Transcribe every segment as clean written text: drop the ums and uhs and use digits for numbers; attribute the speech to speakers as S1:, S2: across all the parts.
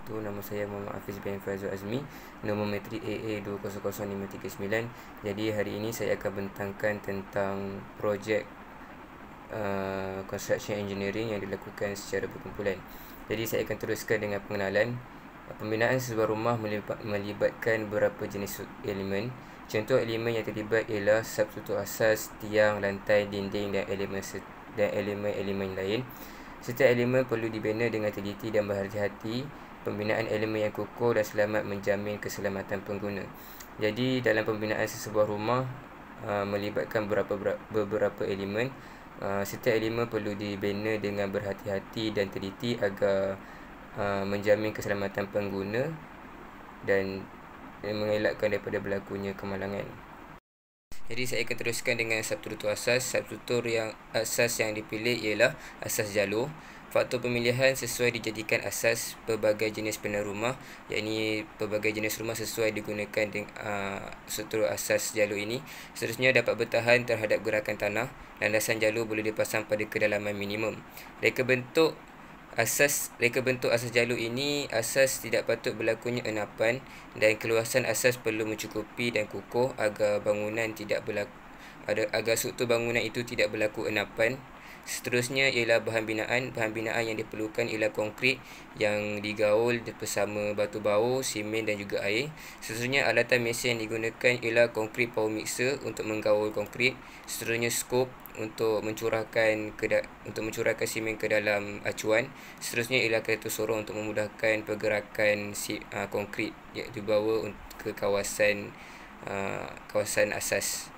S1: wabarakatuh. Nama saya Muhammad Hafiz bin Faizul Azmi, nombor metrik AA200539. Jadi hari ini saya akan bentangkan tentang projek construction engineering yang dilakukan secara berkumpulan. Jadi saya akan teruskan dengan pengenalan. Pembinaan sebuah rumah melibatkan beberapa jenis elemen. Contoh elemen yang terlibat ialah substruktur asas, tiang, lantai, dinding dan elemen-elemen lain. Setiap elemen perlu dibina dengan teliti dan berhati-hati. Pembinaan elemen yang kukuh dan selamat menjamin keselamatan pengguna. Jadi dalam pembinaan sesebuah rumah melibatkan beberapa elemen. Setiap elemen perlu dibina dengan berhati-hati dan teliti agar menjamin keselamatan pengguna dan mengelakkan daripada berlakunya kemalangan. Jadi saya akan teruskan dengan substruktur asas. Substruktur yang asas yang dipilih ialah asas jalur. Faktor pemilihan sesuai dijadikan asas pelbagai jenis bangunan rumah, yakni pelbagai jenis rumah sesuai digunakan dengan struktur asas jalur ini. Seterusnya dapat bertahan terhadap gerakan tanah. Landasan jalur boleh dipasang pada kedalaman minimum. Reka bentuk asas jalur ini, asas tidak patut berlakunya enapan dan keluasan asas perlu mencukupi dan kukuh agar struktur bangunan itu tidak berlaku enapan. Seterusnya ialah bahan binaan. Bahan binaan yang diperlukan ialah konkrit yang digaul bersama batu baur, simen dan juga air. Seterusnya alatan mesin yang digunakan ialah konkrit power mixer untuk menggaul konkrit. Seterusnya skop untuk mencurahkan simen ke dalam acuan. Seterusnya ialah kereta sorong untuk memudahkan pergerakan konkrit yang dibawa ke kawasan asas.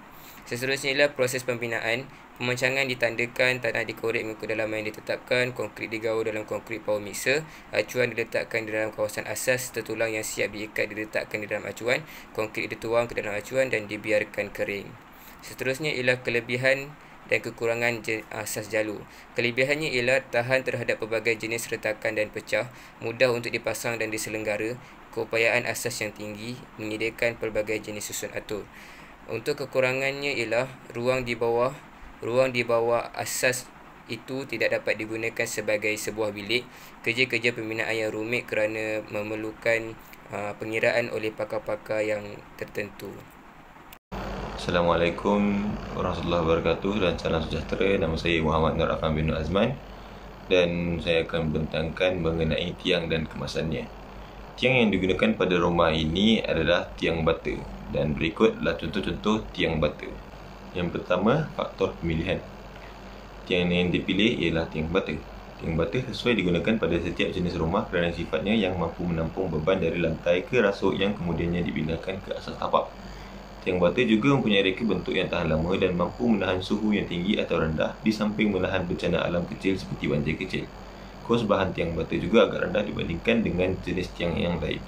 S1: Seterusnya ialah proses pembinaan. Pemancangan ditandakan, tanah dikorek mengikut kedalaman yang ditetapkan, konkrit digaul dalam konkrit power mixer, acuan diletakkan di dalam kawasan asas, tertulang yang siap diikat diletakkan di dalam acuan, konkrit dituang ke dalam acuan dan dibiarkan kering. Seterusnya ialah kelebihan dan kekurangan asas jalur. Kelebihannya ialah tahan terhadap pelbagai jenis retakan dan pecah, mudah untuk dipasang dan diselenggara, keupayaan asas yang tinggi, menyediakan pelbagai jenis susun atur. Untuk kekurangannya ialah ruang di bawah asas itu tidak dapat digunakan sebagai sebuah bilik. Kerja-kerja pembinaan yang rumit kerana memerlukan pengiraan oleh pakar-pakar yang tertentu.
S2: Assalamualaikum warahmatullahi wabarakatuh dan salam sejahtera. Nama saya Muhammad Nur Afan bin Azman dan saya akan membentangkan mengenai tiang dan kemasannya. Tiang yang digunakan pada rumah ini adalah tiang bata dan berikutlah contoh-contoh tiang bata. Yang pertama, faktor pemilihan. Tiang yang dipilih ialah tiang bata. Tiang bata sesuai digunakan pada setiap jenis rumah kerana sifatnya yang mampu menampung beban dari lantai ke rasuk yang kemudiannya dipindahkan ke asas tapak. Tiang bata juga mempunyai reka bentuk yang tahan lama dan mampu menahan suhu yang tinggi atau rendah di samping menahan bencana alam kecil seperti banjir kecil. Kos bahan tiang bata juga agak rendah dibandingkan dengan jenis tiang yang lain.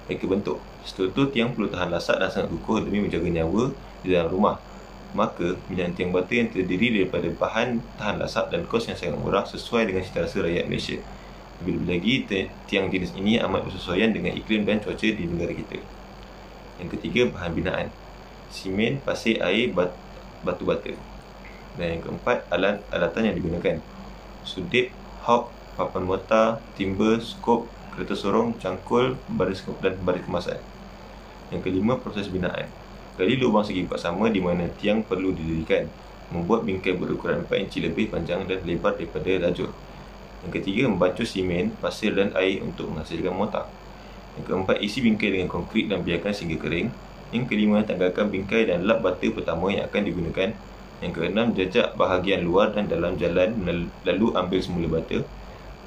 S2: Reka bentuk. Struktur tiang perlu tahan lasak dan sangat kukuh demi menjaga nyawa di dalam rumah. Maka, pembinaan tiang bata yang terdiri daripada bahan tahan lasak dan kos yang sangat murah sesuai dengan cita rasa rakyat Malaysia. Lebih-lebih lagi, tiang jenis ini amat bersesuaian dengan iklim dan cuaca di negara kita. Yang ketiga, bahan binaan. Simen, pasir, air, batu bata. Dan yang keempat, alatan yang digunakan. Sudip, hok, papan mortar, timber, skop, kereta sorong, cangkul, baris kemasan. Yang kelima, proses binaan. Gali lubang segi empat sama di mana tiang perlu didirikan. Membuat bingkai berukuran 4 inci lebih panjang dan lebar daripada lajur. Yang ketiga, membancuh simen, pasir dan air untuk menghasilkan mortar. Yang keempat, isi bingkai dengan konkrit dan biarkan sehingga kering. Yang kelima, tanggalkan bingkai dan lap bata pertama yang akan digunakan. Yang keenam, jajak bahagian luar dan dalam jalan lalu ambil semula bata.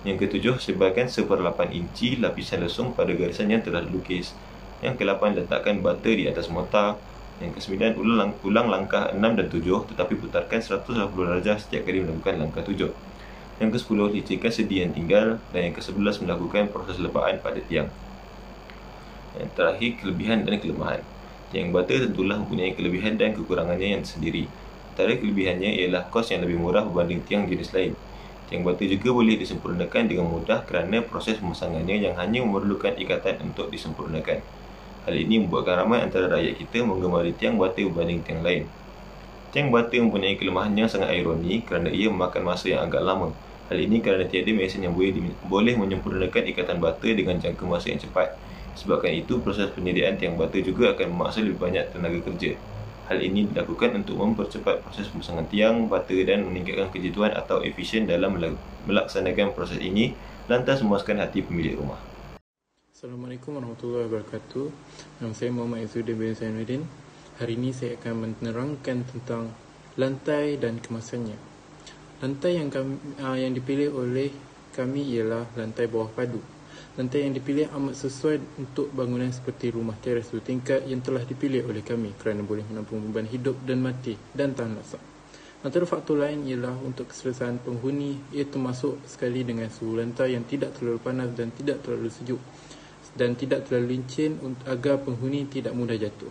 S2: Yang ketujuh, sebarkan 1/8 inci lapisan lesung pada garisan yang telah dilukis. Yang ke-8, letakkan bata di atas mortar. Yang ke-9, ulang langkah 6 dan 7 tetapi putarkan 180 darjah setiap kali melakukan langkah 7. Yang ke-10, licikkan sendi yang tinggal. Dan yang ke-11, melakukan proses lebaan pada tiang. Yang terakhir, kelebihan dan kelemahan. Tiang bata tentulah mempunyai kelebihan dan kekurangannya yang tersendiri. Antara kelebihannya ialah kos yang lebih murah berbanding tiang jenis lain. Tiang bata juga boleh disempurnakan dengan mudah kerana proses pemasangannya yang hanya memerlukan ikatan untuk disempurnakan. Hal ini membuatkan ramai antara rakyat kita menggemari tiang bata berbanding tiang lain. Tiang bata mempunyai kelemahan yang sangat ironi kerana ia memakan masa yang agak lama. Hal ini kerana tiada mesin yang boleh menyempurnakan ikatan bata dengan jangka masa yang cepat. Sebabkan itu, proses penyediaan tiang bata juga akan memaksa lebih banyak tenaga kerja. Hal ini dilakukan untuk mempercepat proses pemasangan tiang bata dan meningkatkan kejiduan atau efisien dalam melaksanakan proses ini, lantas memuaskan hati pemilik rumah.
S3: Assalamualaikum warahmatullahi wabarakatuh. Nama saya Muhammad Izzuddin bin Zainuddin. Hari ini saya akan menerangkan tentang lantai dan kemasannya. Lantai yang dipilih oleh kami ialah lantai bawah padu. Lantai yang dipilih amat sesuai untuk bangunan seperti rumah teres bertingkat yang telah dipilih oleh kami kerana boleh menampung beban hidup dan mati dan tahan lasak. Antara faktor lain ialah untuk keselesaan penghuni, ia termasuk sekali dengan suhu lantai yang tidak terlalu panas dan tidak terlalu sejuk dan tidak terlalu licin agar penghuni tidak mudah jatuh.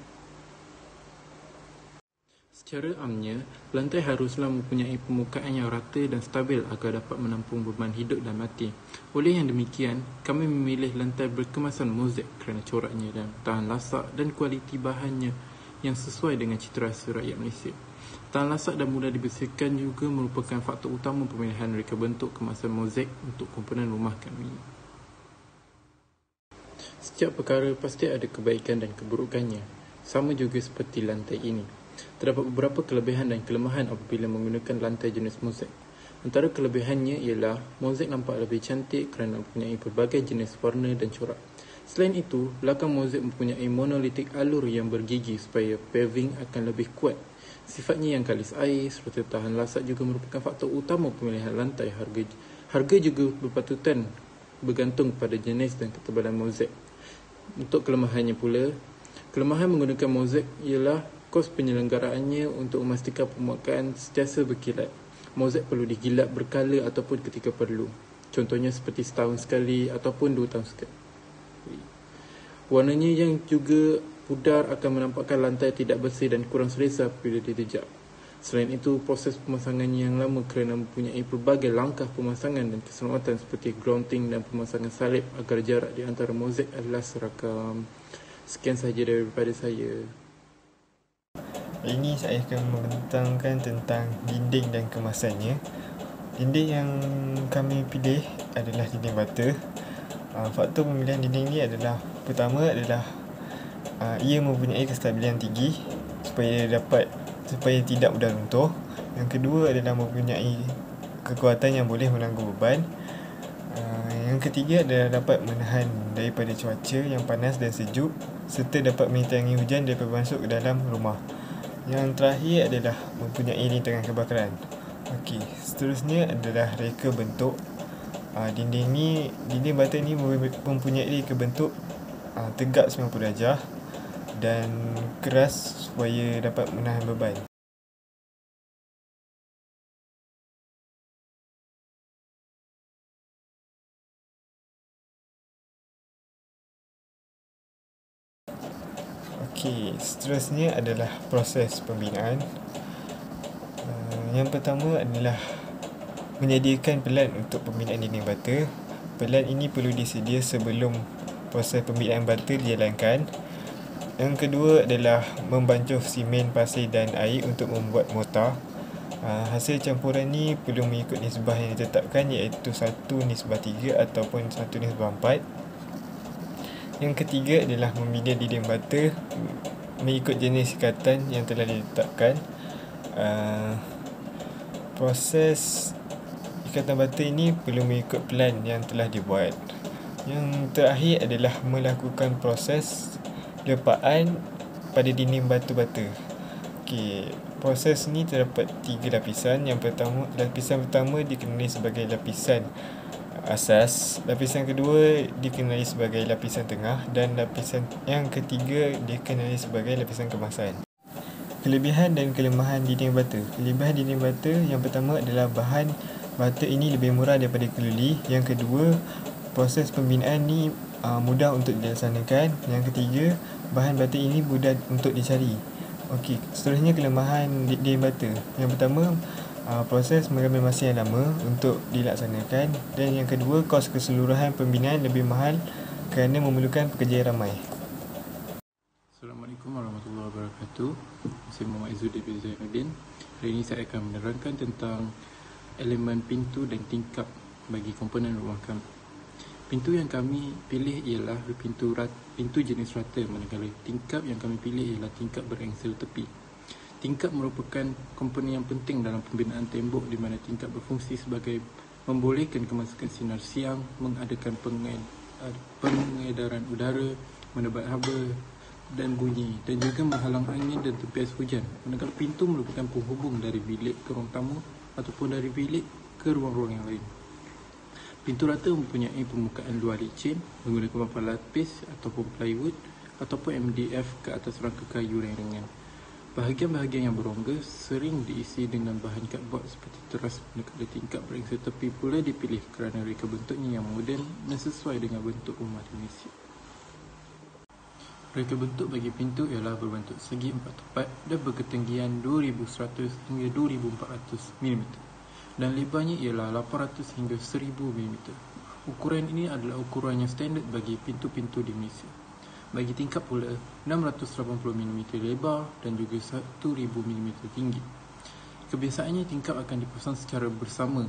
S3: Secara amnya, lantai haruslah mempunyai permukaan yang rata dan stabil agar dapat menampung beban hidup dan mati. Oleh yang demikian, kami memilih lantai berkemasan mozaik kerana coraknya dan tahan lasak dan kualiti bahannya yang sesuai dengan citarasa rakyat Malaysia. Tahan lasak dan mudah dibersihkan juga merupakan faktor utama pemilihan reka bentuk kemasan mozaik untuk komponen rumah kami. Setiap perkara pasti ada kebaikan dan keburukannya. Sama juga seperti lantai ini. Terdapat beberapa kelebihan dan kelemahan apabila menggunakan lantai jenis mozaik. Antara kelebihannya ialah mozaik nampak lebih cantik kerana mempunyai pelbagai jenis warna dan corak. Selain itu, belakang mozaik mempunyai monolitik alur yang bergigi supaya paving akan lebih kuat. Sifatnya yang kalis air serta tahan lasak juga merupakan faktor utama pemilihan lantai. Harga juga berpatutan bergantung pada jenis dan ketebalan mozaik. Untuk kelemahannya pula, kelemahan menggunakan mozaik ialah kos penyelenggaraannya untuk memastikan permukaan sentiasa berkilat. Mozaik perlu digilap berkala ataupun ketika perlu. Contohnya seperti setahun sekali ataupun 2 tahun sekali. Warnanya yang juga pudar akan menampakkan lantai tidak bersih dan kurang selesa apabila diterjak. Selain itu, proses pemasangannya yang lama kerana mempunyai pelbagai langkah pemasangan dan keselamatan seperti grounding dan pemasangan salib agar jarak di antara mozaik adalah serakam. Sekian sahaja daripada saya.
S4: Hari ini saya akan membentangkan tentang dinding dan kemasannya. Dinding yang kami pilih adalah dinding bata. Faktor pemilihan dinding ini adalah, pertama adalah ia mempunyai kestabilan tinggi supaya tidak mudah runtuh. Yang kedua adalah mempunyai kekuatan yang boleh menanggung beban. Yang ketiga adalah dapat menahan daripada cuaca yang panas dan sejuk serta dapat merintangi hujan daripada masuk ke dalam rumah. Yang terakhir adalah mempunyai rintangan kebakaran. Okey, seterusnya adalah reka bentuk. Dinding bata ni mempunyai reka bentuk tegak 90 darjah dan keras supaya dapat menahan beban. Okey, seterusnya adalah proses pembinaan. Yang pertama adalah menyediakan pelan untuk pembinaan dinding bata. Pelan ini perlu disedia sebelum proses pembinaan bata dijalankan. Yang kedua adalah membancuh simen, pasir dan air untuk membuat mortar. Hasil campuran ni perlu mengikut nisbah yang ditetapkan, iaitu 1:3 ataupun 1:4. Yang ketiga adalah membina dinding bata mengikut jenis ikatan yang telah ditetapkan. Proses ikatan bata ini perlu mengikut plan yang telah dibuat. Yang terakhir adalah melakukan proses lepaan pada dinding batu bata. Okey, proses ni terdapat 3 lapisan. Lapisan pertama dikenali sebagai lapisan asas, lapisan kedua dikenali sebagai lapisan tengah dan lapisan yang ketiga dikenali sebagai lapisan kemasan. Kelebihan dan kelemahan dinding bata. Kelebihan dinding bata yang pertama adalah bahan bata ini lebih murah daripada keluli. Yang kedua, proses pembinaan ni mudah untuk dilaksanakan. Yang ketiga, bahan bata ini mudah untuk dicari. Okey, seterusnya kelemahan dinding bata. Yang pertama, proses mengambil masa yang lama untuk dilaksanakan. Dan yang kedua, kos keseluruhan pembinaan lebih mahal kerana memerlukan pekerja yang ramai.
S3: Assalamualaikum warahmatullahi wabarakatuh. Saya Muhammad Izzuddin bin Zainuddin. Hari ini saya akan menerangkan tentang elemen pintu dan tingkap bagi komponen rumah kami. Pintu yang kami pilih ialah pintu jenis rata, manakala tingkap yang kami pilih ialah tingkap berangsel tepi. Tingkap merupakan komponen yang penting dalam pembinaan tembok, di mana tingkap berfungsi sebagai membolehkan kemasukan sinar siang, mengadakan pengedaran udara, menebat haba dan bunyi, dan juga menghalang angin dan tempias hujan. Manakala pintu merupakan penghubung dari bilik ke ruang tamu ataupun dari bilik ke ruang-ruang yang lain. Pintu rata mempunyai permukaan luar licin menggunakan papan lapis ataupun plywood ataupun MDF ke atas rangka kayu yang ringan. Bahagian-bahagian yang berongga sering diisi dengan bahan cardboard seperti teras. Manakala tingkap berangsel tepi pula dipilih kerana reka bentuknya yang moden dan sesuai dengan bentuk rumah di Malaysia. Reka bentuk bagi pintu ialah berbentuk segi 4 tepat dan berketinggian 2100 hingga 2400 mm dan lebarnya ialah 800 hingga 1000 mm. Ukuran ini adalah ukuran yang standard bagi pintu-pintu di Malaysia. Bagi tingkap pula, 680 mm lebar dan juga 1000 mm tinggi. Kebiasaannya tingkap akan dipasang secara bersama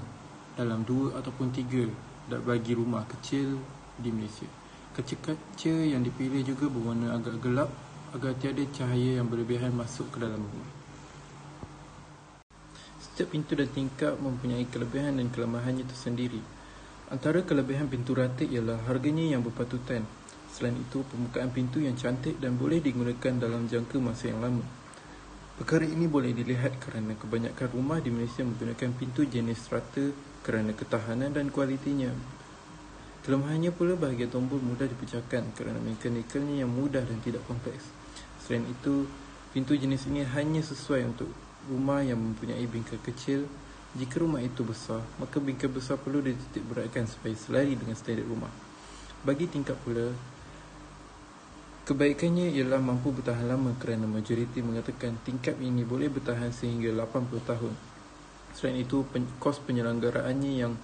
S3: dalam 2 ataupun 3 bagi rumah kecil di Malaysia. Kaca-kaca yang dipilih juga berwarna agak gelap agar tiada cahaya yang berlebihan masuk ke dalam rumah. Setiap pintu dan tingkap mempunyai kelebihan dan kelemahannya tersendiri. Antara kelebihan pintu rata ialah harganya yang berpatutan. Selain itu, permukaan pintu yang cantik dan boleh digunakan dalam jangka masa yang lama. Perkara ini boleh dilihat kerana kebanyakan rumah di Malaysia menggunakan pintu jenis rata kerana ketahanan dan kualitinya. Kelemahannya pula bahagian tombol mudah dipecahkan kerana mekanikalnya yang mudah dan tidak kompleks. Selain itu, pintu jenis ini hanya sesuai untuk rumah yang mempunyai bingkai kecil. Jika rumah itu besar, maka bingkai besar perlu dititik beratkan supaya selari dengan standard rumah. Bagi tingkap pula, kebaikannya ialah mampu bertahan lama kerana majoriti mengatakan tingkap ini boleh bertahan sehingga 80 tahun. Selain itu, kos penyelenggaraannya yang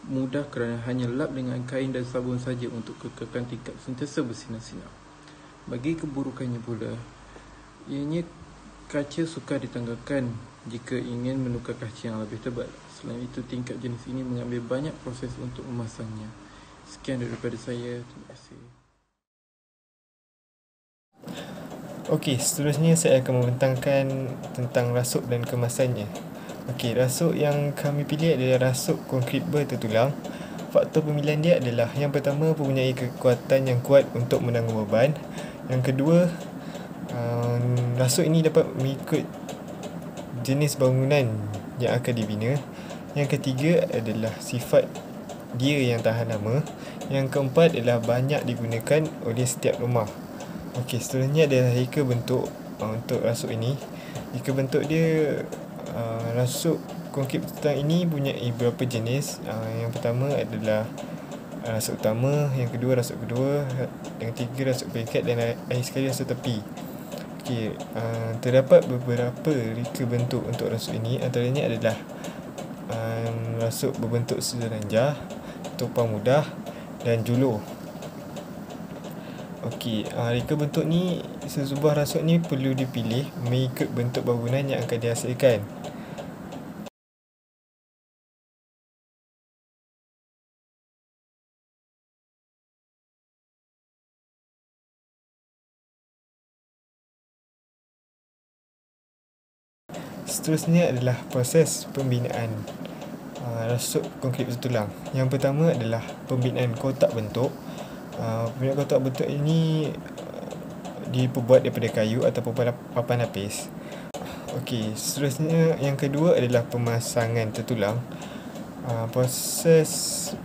S3: mudah kerana hanya lap dengan kain dan sabun saja untuk kekalkan tingkap sentiasa bersinar-sinar. Bagi keburukannya pula, ianya kaca sukar ditanggalkan jika ingin menukar kaca yang lebih tebal. Selain itu, tingkap jenis ini mengambil banyak proses untuk memasangnya. Sekian daripada saya. Terima kasih.
S4: Okey, seterusnya saya akan membentangkan tentang rasuk dan kemasannya. Okey, rasuk yang kami pilih adalah rasuk konkrit bertertulang. Faktor pemilihan dia adalah yang pertama, mempunyai kekuatan yang kuat untuk menanggung beban. Yang kedua, rasuk ini dapat mengikut jenis bangunan yang akan dibina. Yang ketiga adalah sifat dia yang tahan lama. Yang keempat adalah banyak digunakan oleh setiap rumah. Okey, seterusnya adalah reka bentuk untuk rasuk ini. Reka bentuk dia, rasuk konkrit bertertulang ini punya beberapa jenis. Yang pertama adalah rasuk utama, yang kedua rasuk kedua, yang ketiga rasuk peringkat dan akhir sekali rasuk tepi. Okey, terdapat beberapa reka bentuk untuk rasuk ini. Antaranya adalah rasuk berbentuk seranjah, topang mudah dan juluh. Okey, reka bentuk ni, sebuah rasuk ni perlu dipilih mengikut bentuk bangunan yang akan dihasilkan. Seterusnya adalah proses pembinaan rasuk konkrit bertulang. Yang pertama adalah pembinaan kotak bentuk. Pembinaan kotak bentuk ini diperbuat daripada kayu ataupun papan lapis. Okey, seterusnya yang kedua adalah pemasangan tertulang. Proses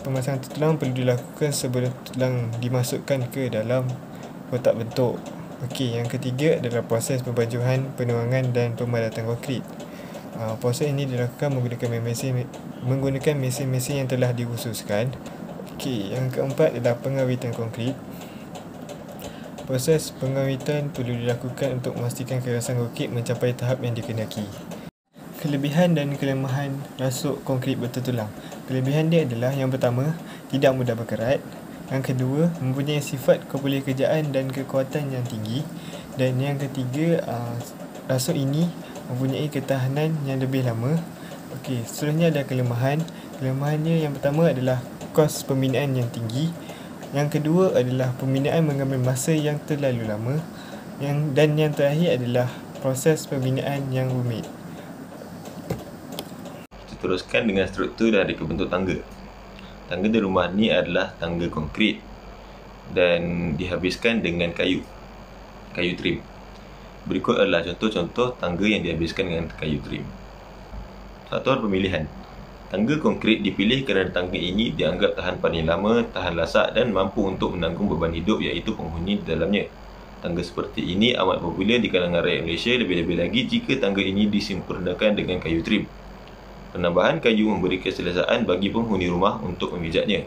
S4: pemasangan tertulang perlu dilakukan sebelum tertulang dimasukkan ke dalam kotak bentuk. Okey, yang ketiga adalah proses pembajuhan, penuangan dan pemadatan konkrit. Proses ini dilakukan menggunakan mesin-mesin yang telah dikhususkan. Okey, yang keempat adalah pengawitan konkrit. Proses pengawitan perlu dilakukan untuk memastikan kerasan konkrit mencapai tahap yang dikehendaki. Kelebihan dan kelemahan rasuk konkrit bertertulang. Kelebihan dia adalah yang pertama, tidak mudah berkarat. Yang kedua, mempunyai sifat kebolehkerjaan dan kekuatan yang tinggi. Dan yang ketiga, rasuk ini mempunyai ketahanan yang lebih lama. Okey, seterusnya ada kelemahan. Kelemahannya yang pertama adalah kos pembinaan yang tinggi. Yang kedua adalah pembinaan mengambil masa yang terlalu lama. Dan yang terakhir adalah proses pembinaan yang rumit.
S2: Kita teruskan dengan struktur dan reka bentuk tangga. Tangga di rumah ni adalah tangga konkrit dan dihabiskan dengan kayu trim. Berikut adalah contoh-contoh tangga yang dihabiskan dengan kayu trim. Faktor pemilihan. Tangga konkrit dipilih kerana tangga ini dianggap tahan paling lama, tahan lasak dan mampu untuk menanggung beban hidup iaitu penghuni di dalamnya. Tangga seperti ini amat popular di kalangan rakyat Malaysia, lebih-lebih lagi jika tangga ini disempurnakan dengan kayu trim. Penambahan kayu memberi keselesaan bagi penghuni rumah untuk memijatnya.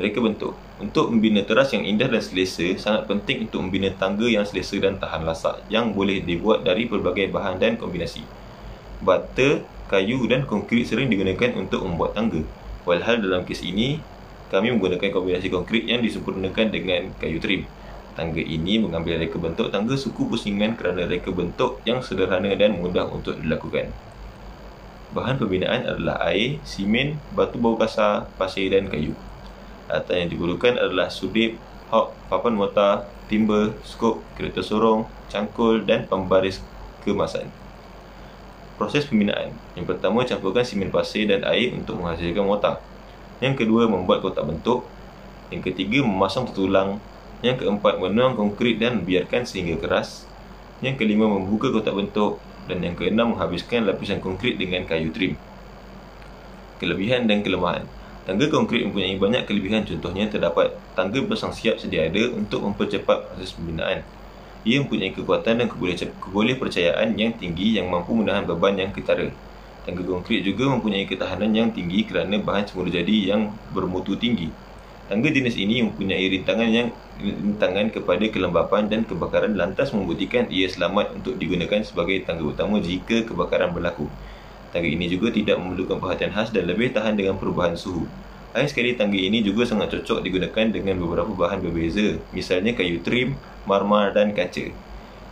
S2: Reka bentuk. Untuk membina teras yang indah dan selesa, sangat penting untuk membina tangga yang selesa dan tahan lasak yang boleh dibuat dari pelbagai bahan dan kombinasi. Bata, kayu dan konkrit sering digunakan untuk membuat tangga. Walhal dalam kes ini, kami menggunakan kombinasi konkrit yang disempurnakan dengan kayu trim. Tangga ini mengambil reka bentuk tangga suku pusingan kerana reka bentuk yang sederhana dan mudah untuk dilakukan. Bahan pembinaan adalah air, simen, batu bau kasar, pasir dan kayu. Alat yang diperlukan adalah sudip, hok, papan mortar, timber, skop, kereta sorong, cangkul dan pembaris kemasan. Proses pembinaan. Yang pertama, campurkan simen pasir dan air untuk menghasilkan mortar. Yang kedua, membuat kotak bentuk. Yang ketiga, memasang tulang. Yang keempat, menuang konkrit dan biarkan sehingga keras. Yang kelima, membuka kotak bentuk. Dan yang keenam, menghabiskan lapisan konkrit dengan kayu trim. Kelebihan dan kelemahan. Tangga konkrit mempunyai banyak kelebihan, contohnya terdapat tangga pasang siap sedia ada untuk mempercepat proses pembinaan. Ia mempunyai kekuatan dan kebolehpercayaan yang tinggi yang mampu menahan beban yang ketara. Tangga konkrit juga mempunyai ketahanan yang tinggi kerana bahan semula jadi yang bermutu tinggi. Tangga jenis ini mempunyai rintangan kepada kelembapan dan kebakaran, lantas membuktikan ia selamat untuk digunakan sebagai tangga utama jika kebakaran berlaku. Tangga ini juga tidak memerlukan perhatian khas dan lebih tahan dengan perubahan suhu. Lain sekali, tangga ini juga sangat cocok digunakan dengan beberapa bahan berbeza, misalnya kayu trim, marmar dan kaca.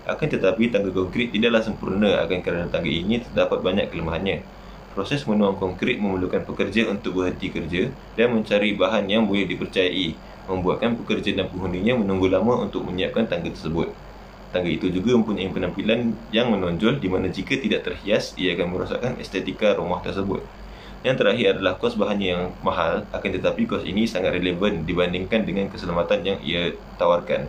S2: Akan tetapi, tangga konkrit tidaklah sempurna kerana tangga ini terdapat banyak kelemahannya. Proses menuang konkrit memerlukan pekerja untuk berhenti kerja dan mencari bahan yang boleh dipercayai, membuatkan pekerja dan penghuninya menunggu lama untuk menyiapkan tangga tersebut. Tangga itu juga mempunyai penampilan yang menonjol di mana jika tidak terhias, ia akan merosakkan estetika rumah tersebut. Yang terakhir adalah kos bahannya yang mahal, akan tetapi kos ini sangat relevan dibandingkan dengan keselamatan yang ia tawarkan.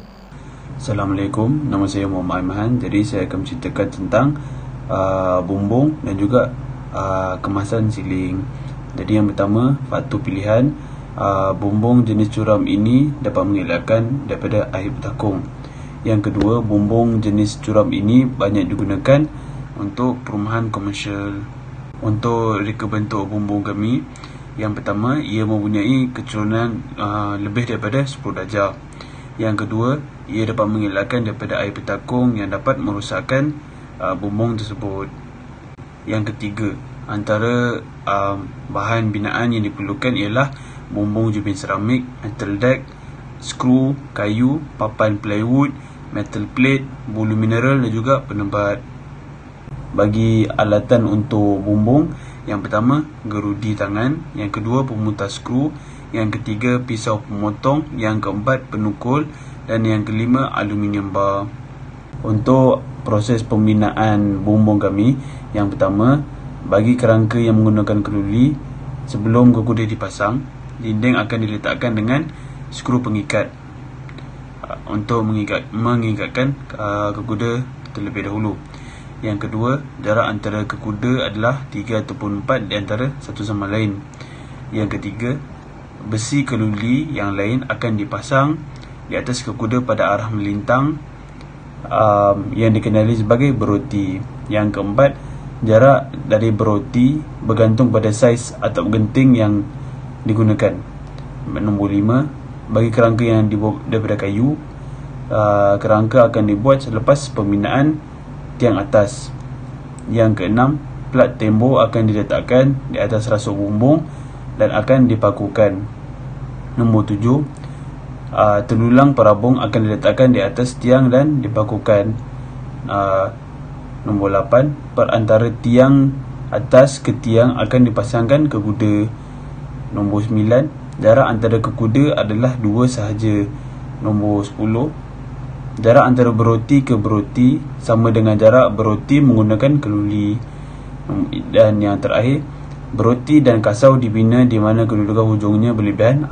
S5: Assalamualaikum, nama saya Muhammad Aiman. Jadi saya akan menceritakan tentang bumbung dan juga kemasan siling. Jadi yang pertama, faktor pilihan. Bumbung jenis curam ini dapat mengelakkan daripada air bertakung. Yang kedua, bumbung jenis curam ini banyak digunakan untuk perumahan komersial. Untuk reka bentuk bumbung kami, yang pertama, ia mempunyai kecurunan lebih daripada 10 darjah. Yang kedua, ia dapat mengelakkan daripada air bertakung yang dapat merosakkan bumbung tersebut. Yang ketiga, antara bahan binaan yang diperlukan ialah bumbung jenis seramik, metal deck, skru, kayu, papan plywood, metal plate, bulu mineral dan juga penebat. Bagi alatan untuk bumbung, yang pertama, gerudi tangan. Yang kedua, pemutar skru. Yang ketiga, pisau pemotong. Yang keempat, penukul. Dan yang kelima, aluminium bar. Untuk proses pembinaan bumbung kami, yang pertama, bagi kerangka yang menggunakan keluli, sebelum kekuda dipasang, dinding akan diletakkan dengan skru pengikat untuk mengikatkan kekuda terlebih dahulu. Yang kedua, jarak antara kekuda adalah 3 ataupun 4 di antara satu sama lain. Yang ketiga, besi keluli yang lain akan dipasang di atas kekuda pada arah melintang yang dikenali sebagai beroti. Yang keempat, jarak dari beroti bergantung pada saiz atap genting yang digunakan. Nombor 5, bagi kerangka yang dibuat daripada kayu, kerangka akan dibuat selepas pembinaan tiang atas. Yang keenam, plat tembok akan diletakkan di atas rasuk bumbung dan akan dipakukan. Nombor 7, telulang perabung akan diletakkan di atas tiang dan dipakukan. Nombor 8, perantara tiang atas ke tiang akan dipasangkan kekuda. Nombor 9, jarak antara kekuda adalah 2 sahaja. Nombor 10, jarak antara beroti ke beroti sama dengan jarak beroti menggunakan keluli. Dan yang terakhir, beroti dan kasau dibina di mana kedudukan hujungnya berlebihan.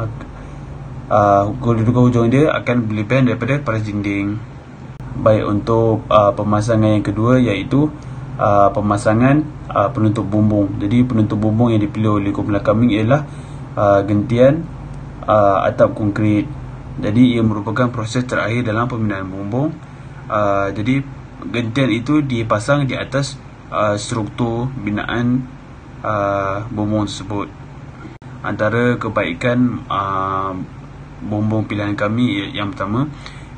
S5: Kedudukan hujung dia akan berlebihan daripada paras dinding. Baik, untuk pemasangan yang kedua, iaitu pemasangan penutup bumbung. Jadi penutup bumbung yang dipilih oleh kumpulan kami ialah gentian atap konkrit. Jadi ia merupakan proses terakhir dalam pembinaan bumbung. Jadi gentian itu dipasang di atas struktur binaan bumbung tersebut. Antara kebaikan bumbung pilihan kami, yang pertama,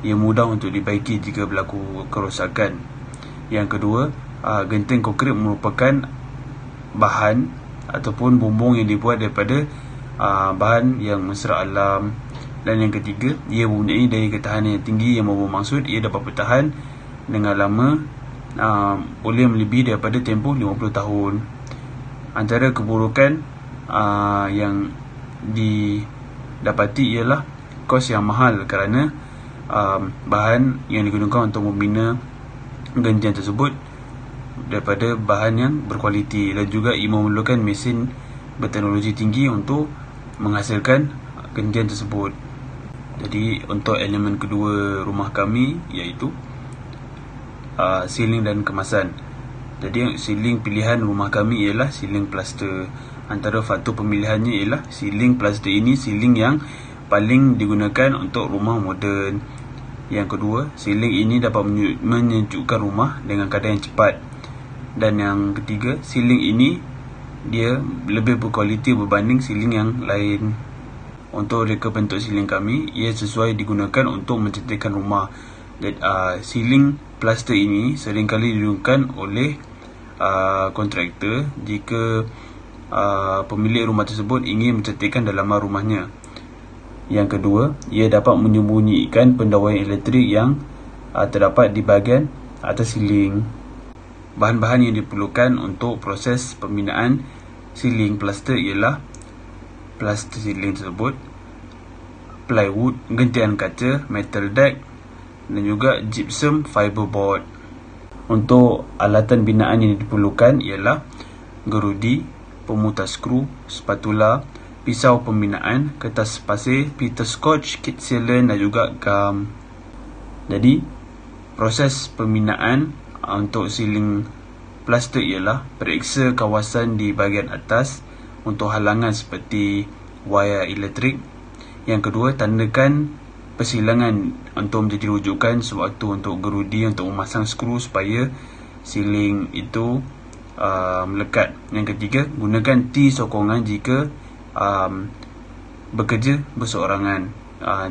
S5: ia mudah untuk dibaiki jika berlaku kerosakan. Yang kedua, gentian konkrit merupakan bahan ataupun bumbung yang dibuat daripada bahan yang mesra alam. Dan yang ketiga, ia mempunyai daya ketahanan yang tinggi yang bermaksud ia dapat bertahan dengan lama, boleh melebihi daripada tempoh 50 tahun. Antara keburukan yang didapati ialah kos yang mahal kerana bahan yang digunakan untuk membina gentian tersebut daripada bahan yang berkualiti, dan juga ia memerlukan mesin berteknologi tinggi untuk menghasilkan gentian tersebut. Jadi untuk elemen kedua rumah kami, iaitu siling dan kemasan. Jadi siling pilihan rumah kami ialah siling plaster. Antara faktor pemilihannya ialah siling plaster ini siling yang paling digunakan untuk rumah moden. Yang kedua, siling ini dapat menyejukkan rumah dengan kadar yang cepat. Dan yang ketiga, siling ini dia lebih berkualiti berbanding siling yang lain. Untuk reka bentuk siling kami, ia sesuai digunakan untuk mencantikkan rumah. Dan siling plaster ini seringkali digunakan oleh kontraktor jika pemilik rumah tersebut ingin mencantikkan dalaman rumahnya. Yang kedua, ia dapat menyembunyikan pendawaian elektrik yang terdapat di bahagian atas siling. Bahan-bahan yang diperlukan untuk proses pembinaan siling plaster ialah plaster siling tersebut, plywood, gentian kaca, metal deck dan juga gypsum fiberboard. Untuk alatan binaan yang diperlukan ialah gerudi, pemutar skru, spatula, pisau pembinaan, kertas pasir, Peter Scotch, kit sealant dan juga gam. Jadi proses pembinaan untuk siling plaster ialah periksa kawasan di bahagian atas untuk halangan seperti wayar elektrik. Yang kedua, tandakan persilangan untuk menjadi rujukan sewaktu untuk gerudi untuk memasang skru supaya siling itu melekat. Yang ketiga, gunakan T sokongan jika bekerja berseorangan.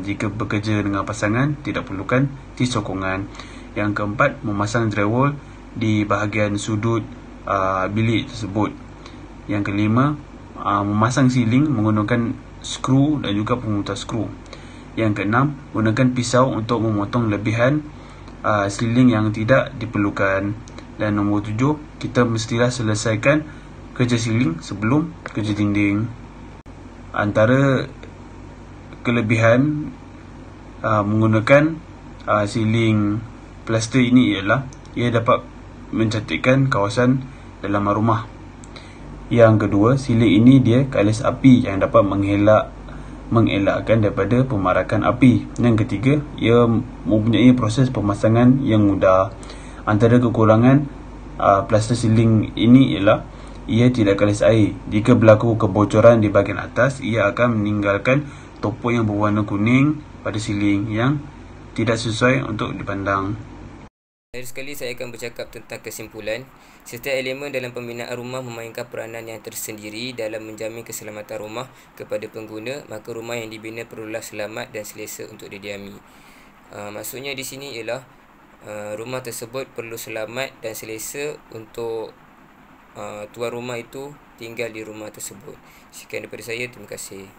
S5: Jika bekerja dengan pasangan, tidak perlukan T sokongan. Yang keempat, memasang drywall di bahagian sudut bilik tersebut. Yang kelima, memasang siling menggunakan skru dan juga pemutar skru. Yang keenam, gunakan pisau untuk memotong lebihan siling yang tidak diperlukan. Dan nombor 7, kita mestilah selesaikan kerja siling sebelum kerja dinding. Antara kelebihan menggunakan siling plaster ini ialah ia dapat mencantikkan kawasan dalam rumah. Yang kedua, siling ini dia kalis api yang dapat mengelakkan daripada pemarakan api. Yang ketiga, ia mempunyai proses pemasangan yang mudah. Antara kekurangan plaster siling ini ialah ia tidak kalis air. Jika berlaku kebocoran di bahagian atas, ia akan meninggalkan topok yang berwarna kuning pada siling yang tidak sesuai untuk dipandang.
S1: Akhir sekali saya akan bercakap tentang kesimpulan. Setiap elemen dalam pembinaan rumah memainkan peranan yang tersendiri dalam menjamin keselamatan rumah kepada pengguna, maka rumah yang dibina perlulah selamat dan selesa untuk didiami. Maksudnya di sini ialah rumah tersebut perlu selamat dan selesa untuk tuan rumah itu tinggal di rumah tersebut. Sekian daripada saya, terima kasih.